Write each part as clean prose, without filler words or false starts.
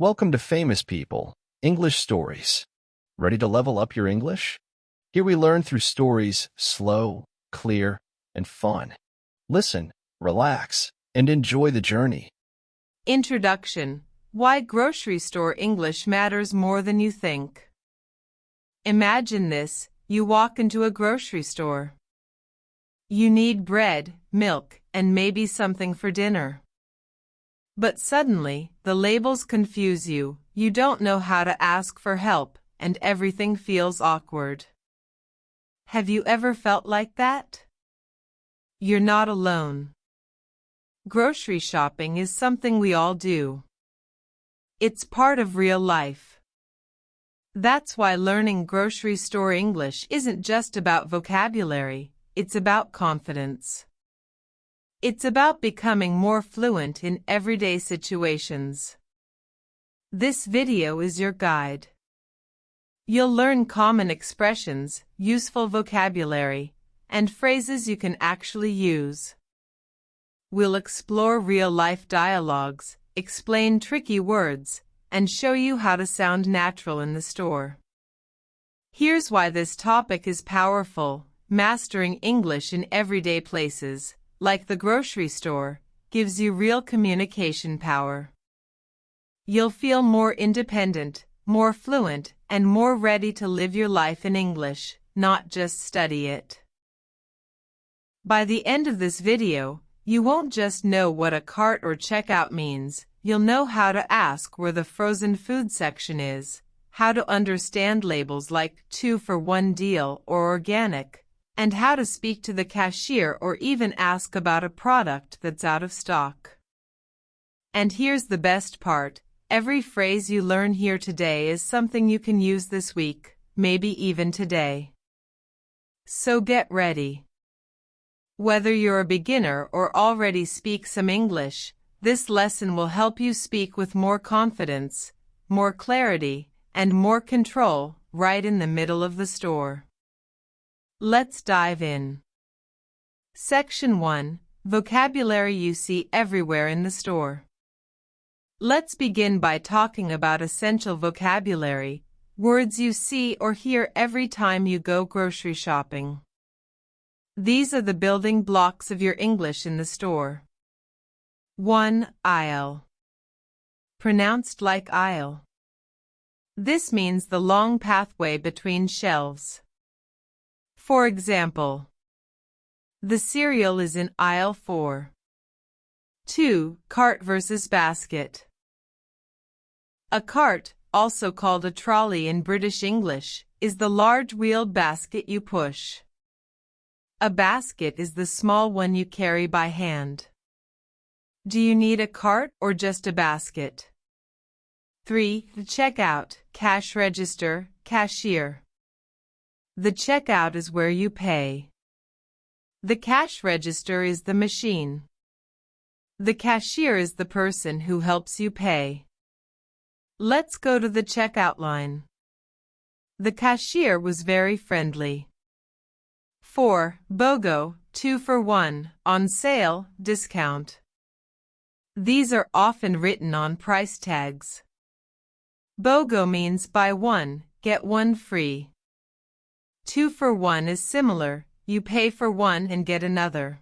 Welcome to Famous People, English Stories. Ready to level up your English? Here we learn through stories slow, clear, and fun. Listen, relax, and enjoy the journey. Introduction: Why grocery store English matters more than you think. Imagine this: you walk into a grocery store. You need bread, milk, and maybe something for dinner. But suddenly, the labels confuse you, you don't know how to ask for help, and everything feels awkward. Have you ever felt like that? You're not alone. Grocery shopping is something we all do. It's part of real life. That's why learning grocery store English isn't just about vocabulary, it's about confidence. It's about becoming more fluent in everyday situations. This video is your guide. You'll learn common expressions, useful vocabulary, and phrases you can actually use. We'll explore real-life dialogues, explain tricky words, and show you how to sound natural in the store. Here's why this topic is powerful. Mastering English in everyday places, like the grocery store, gives you real communication power. You'll feel more independent, more fluent, and more ready to live your life in English, not just study it. By the end of this video, you won't just know what a cart or checkout means, you'll know how to ask where the frozen food section is, how to understand labels like 2 for 1 deal or organic, and how to speak to the cashier or even ask about a product that's out of stock. And here's the best part: every phrase you learn here today is something you can use this week, maybe even today. So get ready. Whether you're a beginner or already speak some English, this lesson will help you speak with more confidence, more clarity, and more control right in the middle of the store. Let's dive in. Section 1: Vocabulary you see everywhere in the store. Let's begin by talking about essential vocabulary, words you see or hear every time you go grocery shopping. These are the building blocks of your English in the store. 1. Aisle. Pronounced like aisle. This means the long pathway between shelves. For example, the cereal is in aisle 4. 2. Cart versus basket. A cart, also called a trolley in British English, is the large-wheeled basket you push. A basket is the small one you carry by hand. Do you need a cart or just a basket? 3. The checkout, cash register, cashier. The checkout is where you pay. The cash register is the machine. The cashier is the person who helps you pay. Let's go to the checkout line. The cashier was very friendly. 4. BOGO, 2 for 1, on sale, discount. These are often written on price tags. BOGO means buy one, get one free. 2 for 1 is similar, you pay for one and get another.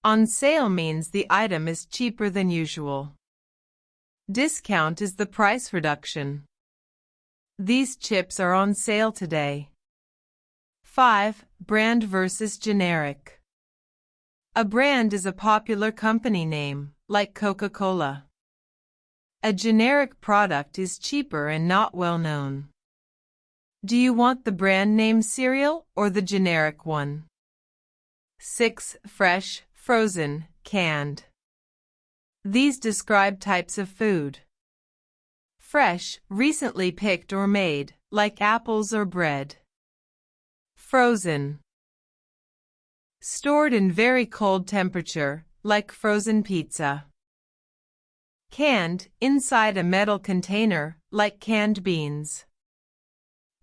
On sale means the item is cheaper than usual. Discount is the price reduction. These chips are on sale today. 5. Brand versus generic. A brand is a popular company name, like Coca-Cola. A generic product is cheaper and not well known. Do you want the brand name cereal or the generic one? 6. Fresh, frozen, canned. These describe types of food. Fresh, recently picked or made, like apples or bread. Frozen. Stored in very cold temperature, like frozen pizza. Canned, inside a metal container, like canned beans.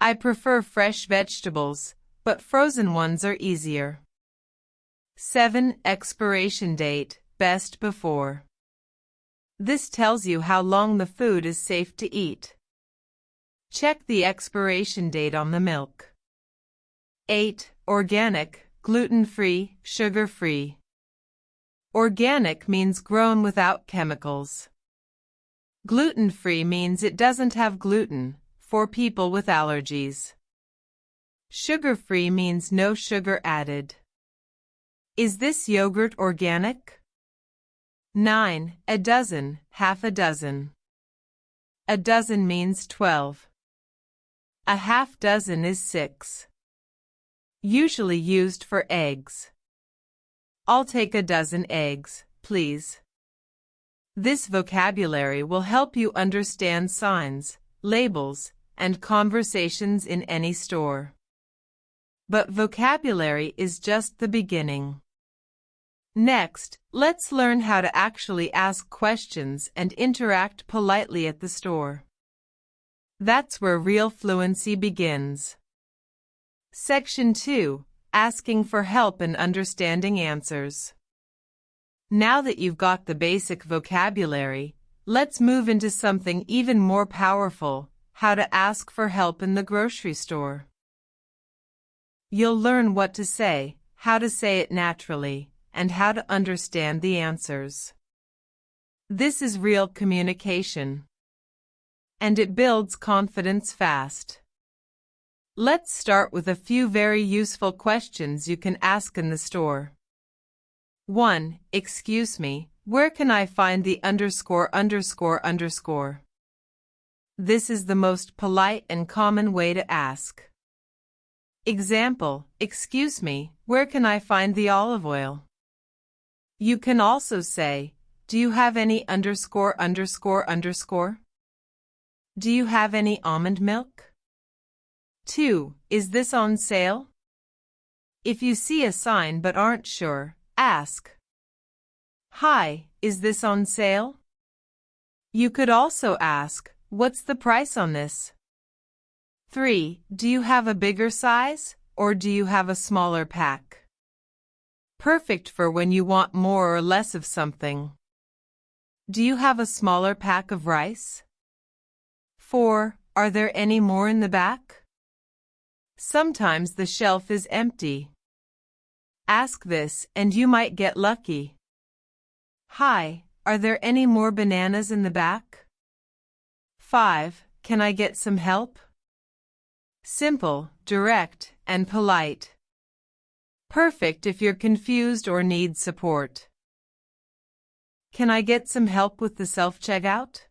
I prefer fresh vegetables, but frozen ones are easier. 7. Expiration date, best before. This tells you how long the food is safe to eat. Check the expiration date on the milk. 8. Organic, gluten-free, sugar-free. Organic means grown without chemicals. Gluten-free means it doesn't have gluten, for people with allergies. Sugar-free means no sugar added. Is this yogurt organic? 9. A dozen, half a dozen. A dozen means 12. A half dozen is 6. Usually used for eggs. I'll take a dozen eggs, please. This vocabulary will help you understand signs, labels, and conversations in any store. But vocabulary is just the beginning. Next, let's learn how to actually ask questions and interact politely at the store. That's where real fluency begins. Section 2. Asking for help and understanding answers. Now that you've got the basic vocabulary, let's move into something even more powerful: how to ask for help in the grocery store. You'll learn what to say, how to say it naturally, and how to understand the answers. This is real communication. And it builds confidence fast. Let's start with a few very useful questions you can ask in the store. 1. Excuse me, where can I find the ____? This is the most polite and common way to ask. Example, excuse me, where can I find the olive oil? You can also say, do you have any ____? Do you have any almond milk? 2. Is this on sale? If you see a sign but aren't sure, ask, hi, is this on sale? You could also ask, what's the price on this? 3. Do you have a bigger size, or do you have a smaller pack? Perfect for when you want more or less of something. Do you have a smaller pack of rice? 4. Are there any more in the back? Sometimes the shelf is empty. Ask this and you might get lucky. Hi, are there any more bananas in the back? 5. Can I get some help? Simple, direct, and polite. Perfect if you're confused or need support. Can I get some help with the self-checkout?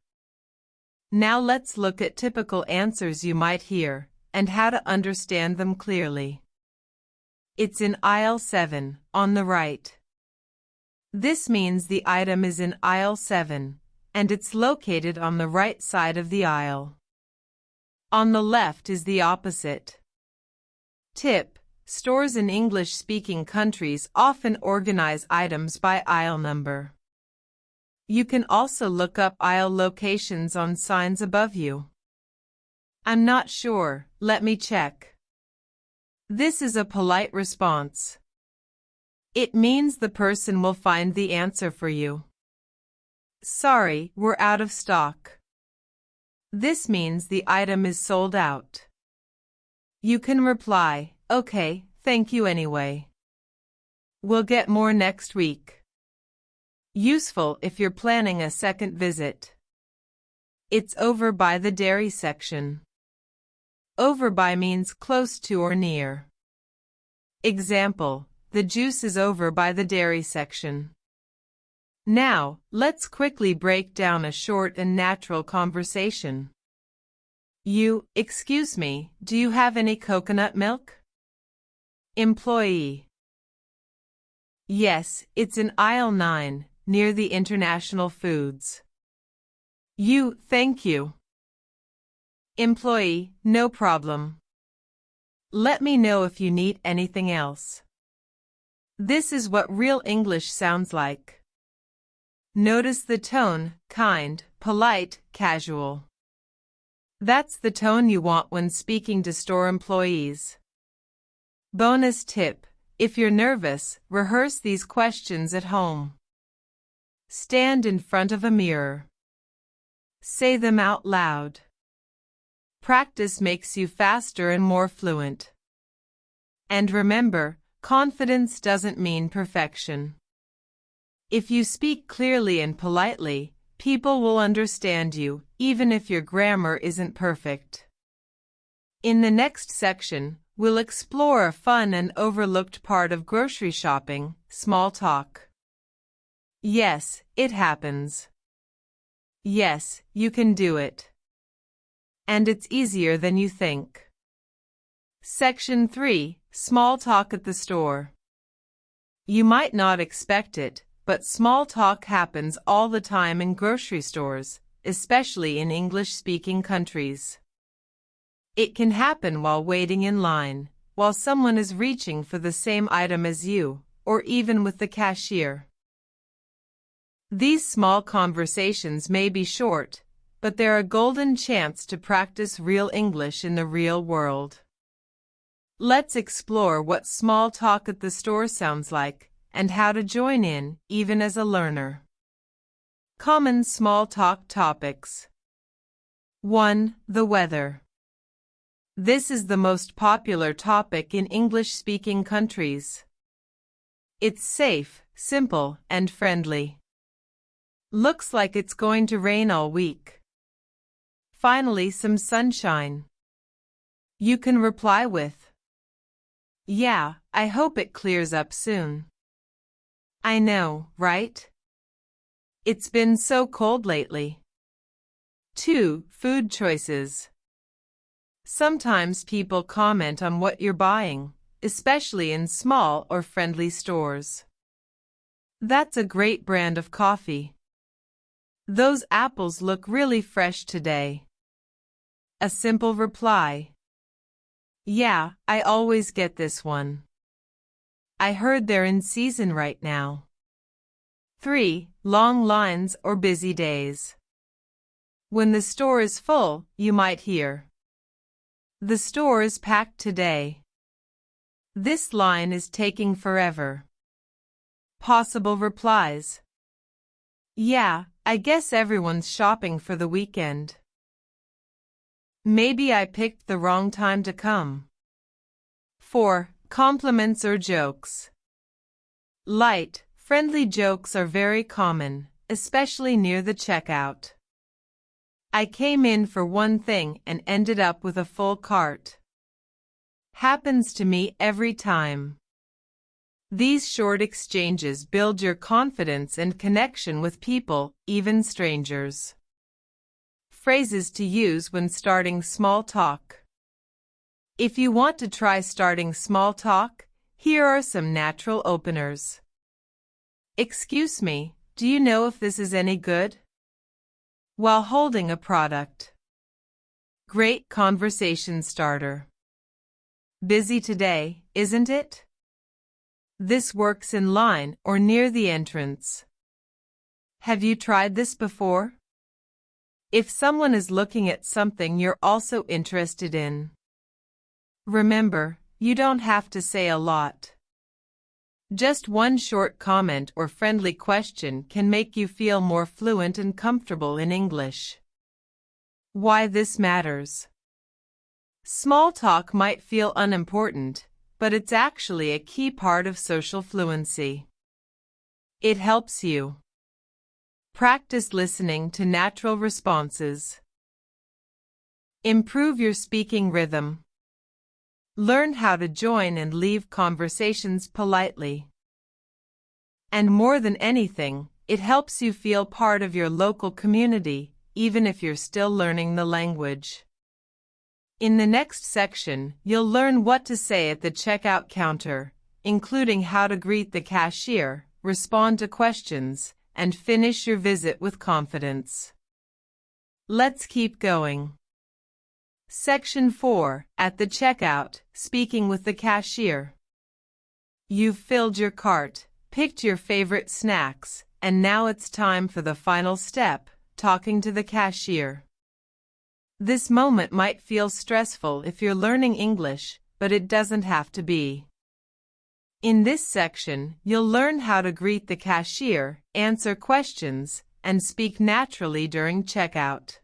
Now let's look at typical answers you might hear and how to understand them clearly. It's in aisle 7, on the right. This means the item is in aisle 7, and it's located on the right side of the aisle. On the left is the opposite. Tip: stores in English-speaking countries often organize items by aisle number. You can also look up aisle locations on signs above you. I'm not sure, let me check. This is a polite response. It means the person will find the answer for you. Sorry, we're out of stock. This means the item is sold out. You can reply, okay, thank you anyway. We'll get more next week. Useful if you're planning a second visit. It's over by the dairy section. Over by means close to or near. Example, the juice is over by the dairy section. Now, let's quickly break down a short and natural conversation. Excuse me, do you have any coconut milk? Employee. Yes, it's in aisle 9, near the international foods. Thank you. Employee, no problem. Let me know if you need anything else. This is what real English sounds like. Notice the tone, kind, polite, casual. That's the tone you want when speaking to store employees. Bonus tip: if you're nervous, rehearse these questions at home. Stand in front of a mirror. Say them out loud. Practice makes you faster and more fluent. And remember, confidence doesn't mean perfection. If you speak clearly and politely, people will understand you, even if your grammar isn't perfect. In the next section, we'll explore a fun and overlooked part of grocery shopping, small talk. Yes, it happens. Yes, you can do it. And it's easier than you think. Section 3, Small Talk at the Store. You might not expect it, but small talk happens all the time in grocery stores, especially in English-speaking countries. It can happen while waiting in line, while someone is reaching for the same item as you, or even with the cashier. These small conversations may be short, but they're a golden chance to practice real English in the real world. Let's explore what small talk at the store sounds like, and how to join in, even as a learner. Common small talk topics. 1. The weather. This is the most popular topic in English-speaking countries. It's safe, simple, and friendly. Looks like it's going to rain all week. Finally, some sunshine. You can reply with, "Yeah, I hope it clears up soon." I know, right? It's been so cold lately. 2. Food choices. Sometimes people comment on what you're buying, especially in small or friendly stores. That's a great brand of coffee. Those apples look really fresh today. A simple reply. Yeah, I always get this one. I heard they're in season right now. 3. Long lines or busy days. When the store is full, you might hear, "The store is packed today." "This line is taking forever." Possible replies. Yeah, I guess everyone's shopping for the weekend. Maybe I picked the wrong time to come. 4. Compliments or jokes. Light, friendly jokes are very common, especially near the checkout. I came in for one thing and ended up with a full cart. Happens to me every time. These short exchanges build your confidence and connection with people, even strangers. Phrases to use when starting small talk. If you want to try starting small talk, here are some natural openers. Excuse me, do you know if this is any good? While holding a product. Great conversation starter. Busy today, isn't it? This works in line or near the entrance. Have you tried this before? If someone is looking at something you're also interested in. Remember, you don't have to say a lot. Just one short comment or friendly question can make you feel more fluent and comfortable in English. Why this matters. Small talk might feel unimportant, but it's actually a key part of social fluency. It helps you practice listening to natural responses. Improve your speaking rhythm. Learn how to join and leave conversations politely. And more than anything, it helps you feel part of your local community, even if you're still learning the language. In the next section, you'll learn what to say at the checkout counter, including how to greet the cashier, respond to questions, and finish your visit with confidence. Let's keep going. Section 4, at the checkout, speaking with the cashier. You've filled your cart, picked your favorite snacks, and now it's time for the final step, talking to the cashier. This moment might feel stressful if you're learning English, but it doesn't have to be. In this section, you'll learn how to greet the cashier, answer questions, and speak naturally during checkout.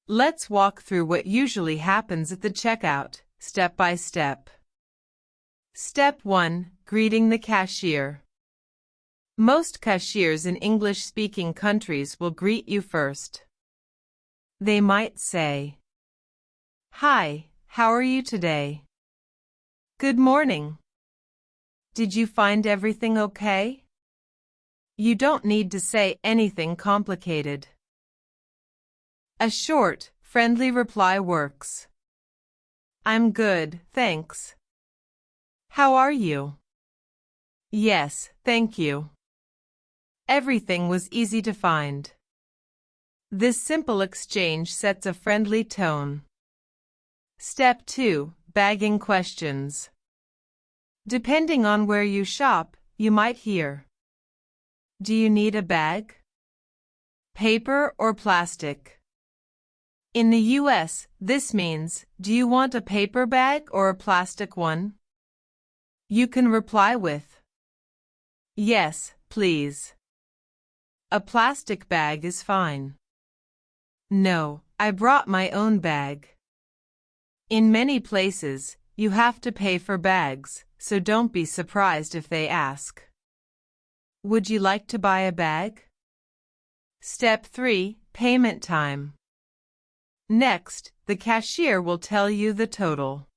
Let's walk through what usually happens at the checkout, step by step. Step 1. Greeting the cashier. Most cashiers in English-speaking countries will greet you first. They might say, "Hi, how are you today?" "Good morning. Did you find everything okay?" You don't need to say anything complicated. A short, friendly reply works. "I'm good, thanks. How are you?" "Yes, thank you. Everything was easy to find." This simple exchange sets a friendly tone. Step 2. Bagging questions. Depending on where you shop, you might hear, "Do you need a bag? Paper or plastic?" In the US, this means, "Do you want a paper bag or a plastic one?" You can reply with, "Yes, please. A plastic bag is fine." "No, I brought my own bag." In many places, you have to pay for bags, so don't be surprised if they ask, "Would you like to buy a bag?" Step 3. Payment time. Next, the cashier will tell you the total.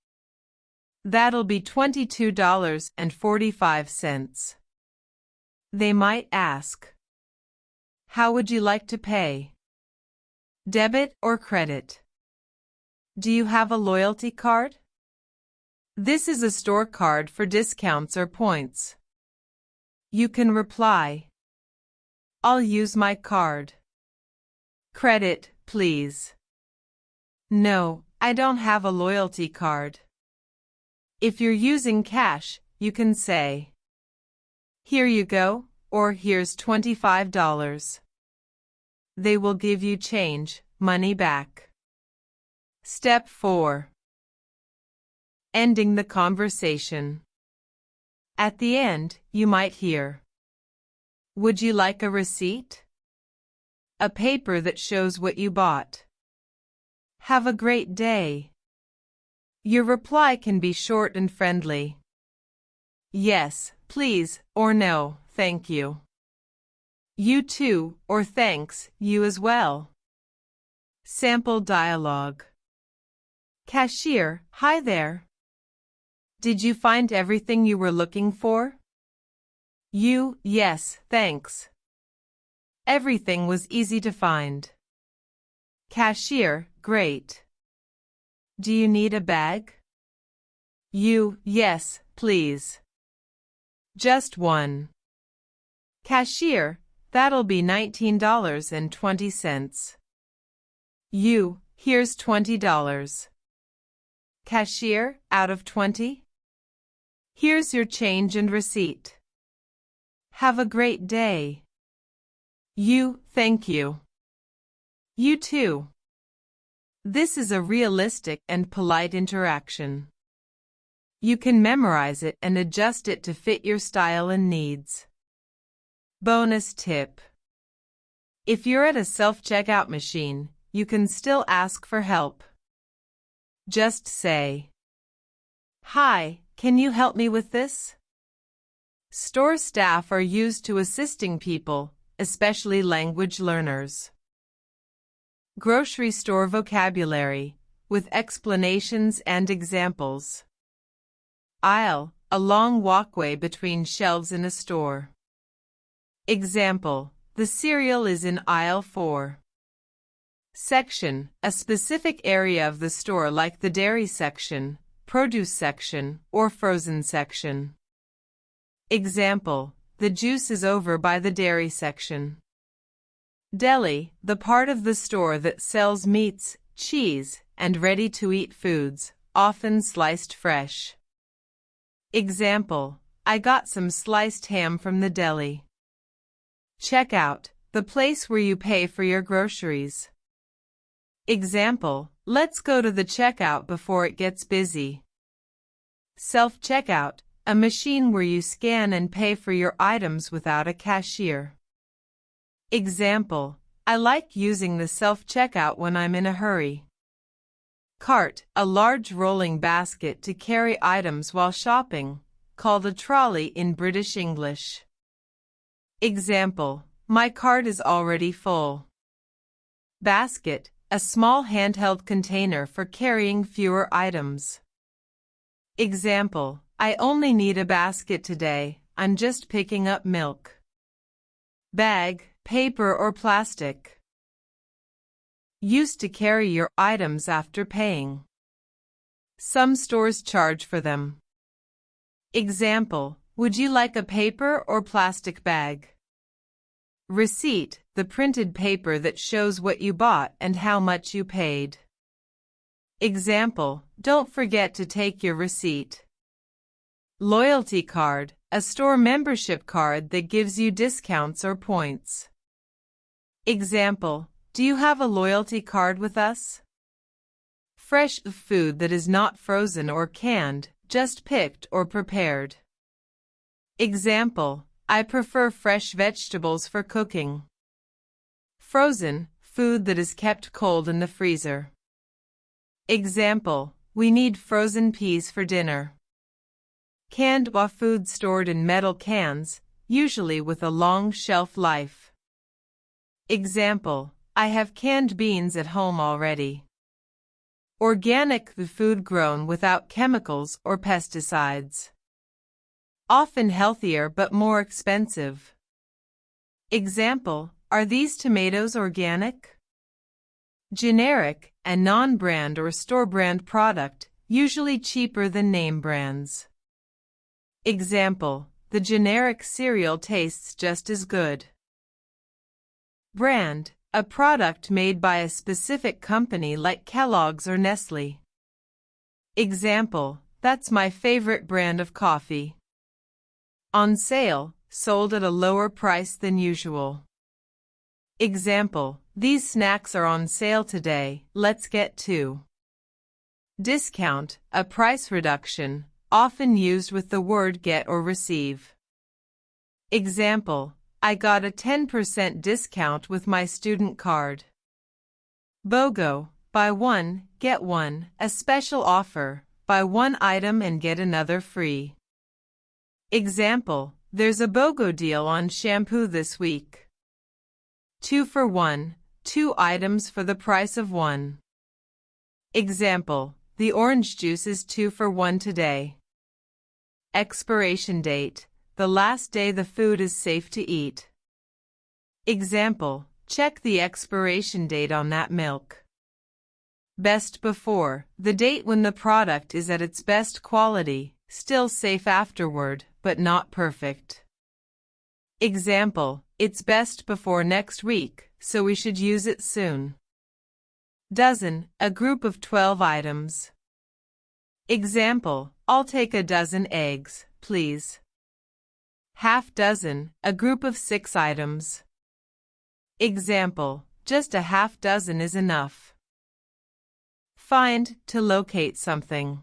That'll be $22.45. They might ask, "How would you like to pay? Debit or credit? Do you have a loyalty card?" This is a store card for discounts or points. You can reply, "I'll use my card." "Credit, please." "No, I don't have a loyalty card." If you're using cash, you can say, "Here you go," or "Here's $25. They will give you change, money back. Step 4. Ending the conversation. At the end, you might hear, "Would you like a receipt? A paper that shows what you bought. Have a great day." Your reply can be short and friendly. "Yes, please," or "No, thank you." "You too," or "Thanks, you as well." Sample dialogue. Cashier, "Hi there. Did you find everything you were looking for?" You, "Yes, thanks. Everything was easy to find." Cashier, "Great. Do you need a bag?" You, "Yes, please. Just one." Cashier, "That'll be $19.20. You, "Here's $20. Cashier, "Out of 20? Here's your change and receipt. Have a great day." You, "Thank you. You too." This is a realistic and polite interaction. You can memorize it and adjust it to fit your style and needs. Bonus tip. If you're at a self-checkout machine, you can still ask for help. Just say, "Hi, can you help me with this?" Store staff are used to assisting people, especially language learners. Grocery store vocabulary, with explanations and examples. Aisle, a long walkway between shelves in a store. Example, the cereal is in aisle 4. Section, a specific area of the store like the dairy section, produce section, or frozen section. Example, the juice is over by the dairy section. Deli, the part of the store that sells meats, cheese, and ready-to-eat foods, often sliced fresh. Example, I got some sliced ham from the deli. Checkout, the place where you pay for your groceries. Example, let's go to the checkout before it gets busy. Self-checkout, a machine where you scan and pay for your items without a cashier. Example, I like using the self-checkout when I'm in a hurry. Cart, a large rolling basket to carry items while shopping, called a trolley in British English. Example, my cart is already full. Basket, a small handheld container for carrying fewer items. Example, I only need a basket today, I'm just picking up milk. Bag, paper or plastic. Used to carry your items after paying. Some stores charge for them. Example, would you like a paper or plastic bag? Receipt, the printed paper that shows what you bought and how much you paid. Example, don't forget to take your receipt. Loyalty card, a store membership card that gives you discounts or points. Example, do you have a loyalty card with us? Fresh food that is not frozen or canned, just picked or prepared. Example, I prefer fresh vegetables for cooking. Frozen, food that is kept cold in the freezer. Example, we need frozen peas for dinner. Canned food stored in metal cans, usually with a long shelf life. Example, I have canned beans at home already. Organic food grown without chemicals or pesticides. Often healthier but more expensive. Example, are these tomatoes organic? Generic, a non-brand or store-brand product, usually cheaper than name brands. Example, the generic cereal tastes just as good. Brand, a product made by a specific company like Kellogg's or Nestle. Example, that's my favorite brand of coffee. On sale, sold at a lower price than usual. Example, these snacks are on sale today, let's get 2. Discount, a price reduction, often used with the word get or receive. Example, I got a 10% discount with my student card. BOGO, buy one, get one, a special offer, buy one item and get another free. Example, there's a BOGO deal on shampoo this week. 2 for 1, 2 items for the price of 1. Example, the orange juice is 2 for 1 today. Expiration date, the last day the food is safe to eat. Example, check the expiration date on that milk. Best before, the date when the product is at its best quality, still safe afterward, but not perfect. Example, it's best before next week, so we should use it soon. Dozen, a group of 12 items. Example, I'll take a dozen eggs, please. Half dozen, a group of 6 items. Example, just a half dozen is enough. Find, to locate something.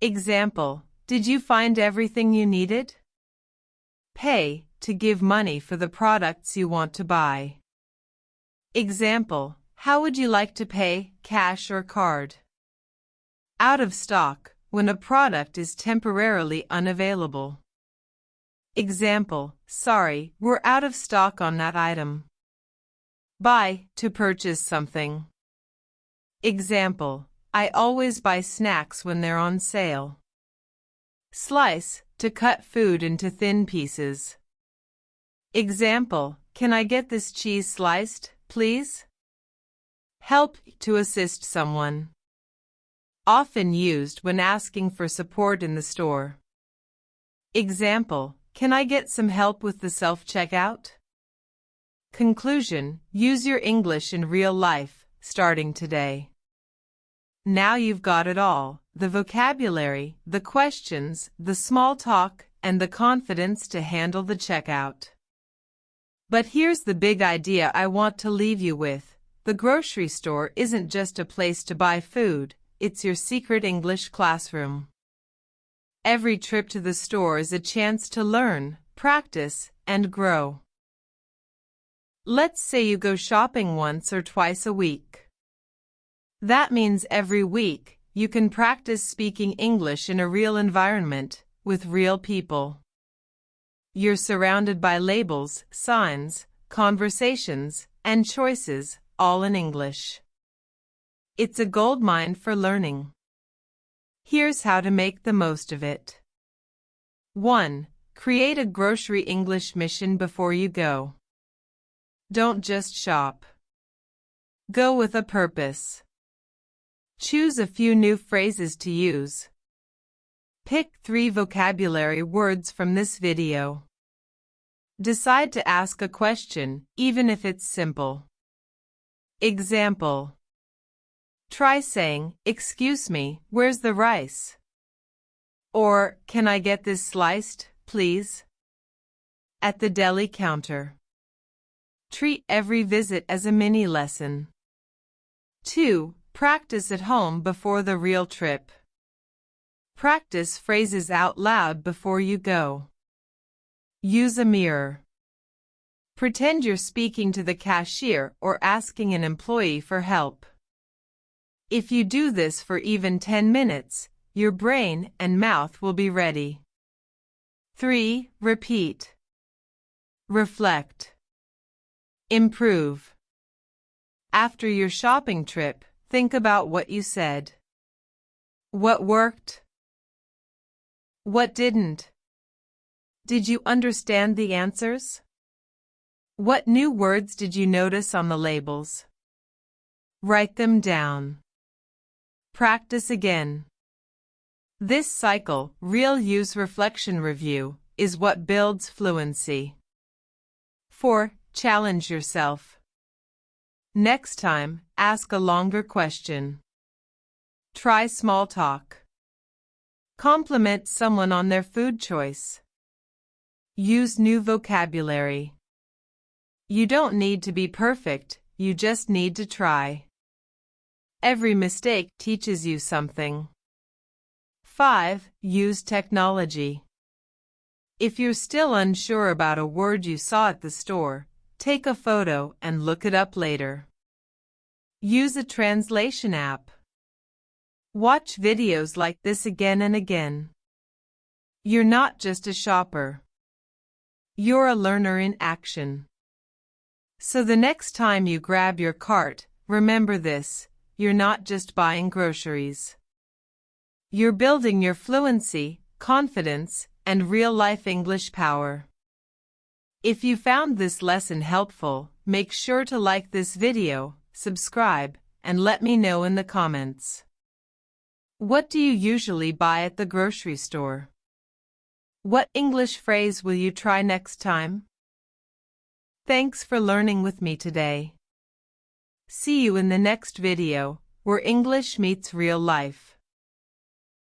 Example, did you find everything you needed? Pay, to give money for the products you want to buy. Example, how would you like to pay, cash or card? Out of stock, when a product is temporarily unavailable. Example, sorry, we're out of stock on that item. Buy, to purchase something. Example, I always buy snacks when they're on sale. Slice, to cut food into thin pieces. Example, can I get this cheese sliced, please? Help, to assist someone. Often used when asking for support in the store. Example, can I get some help with the self-checkout? Conclusion, use your English in real life, starting today. Now you've got it all, the vocabulary, the questions, the small talk, and the confidence to handle the checkout. But here's the big idea I want to leave you with. The grocery store isn't just a place to buy food, it's your secret English classroom. Every trip to the store is a chance to learn, practice, and grow. Let's say you go shopping once or twice a week. That means every week, you can practice speaking English in a real environment, with real people. You're surrounded by labels, signs, conversations, and choices, all in English. It's a goldmine for learning. Here's how to make the most of it. 1. Create a grocery English mission before you go. Don't just shop. Go with a purpose. Choose a few new phrases to use. Pick 3 vocabulary words from this video. Decide to ask a question, even if it's simple. Example. Try saying, "Excuse me, where's the rice?" Or, "Can I get this sliced, please?" At the deli counter. Treat every visit as a mini lesson. 2. Practice at home before the real trip. Practice phrases out loud before you go. Use a mirror. Pretend you're speaking to the cashier or asking an employee for help. If you do this for even 10 minutes, your brain and mouth will be ready. 3. Repeat. Reflect. Improve. After your shopping trip, think about what you said. What worked? What didn't? Did you understand the answers? What new words did you notice on the labels? Write them down. Practice again. This cycle, real use reflection review, is what builds fluency. 4. Challenge yourself. Next time, ask a longer question. Try small talk. Compliment someone on their food choice. Use new vocabulary. You don't need to be perfect, you just need to try. Every mistake teaches you something. 5. Use technology. If you're still unsure about a word you saw at the store, take a photo and look it up later. Use a translation app. Watch videos like this again and again. You're not just a shopper. You're a learner in action. So the next time you grab your cart, remember this: you're not just buying groceries. You're building your fluency, confidence, and real-life English power. If you found this lesson helpful, make sure to like this video, subscribe, and let me know in the comments. What do you usually buy at the grocery store? What English phrase will you try next time? Thanks for learning with me today. See you in the next video, where English meets real life.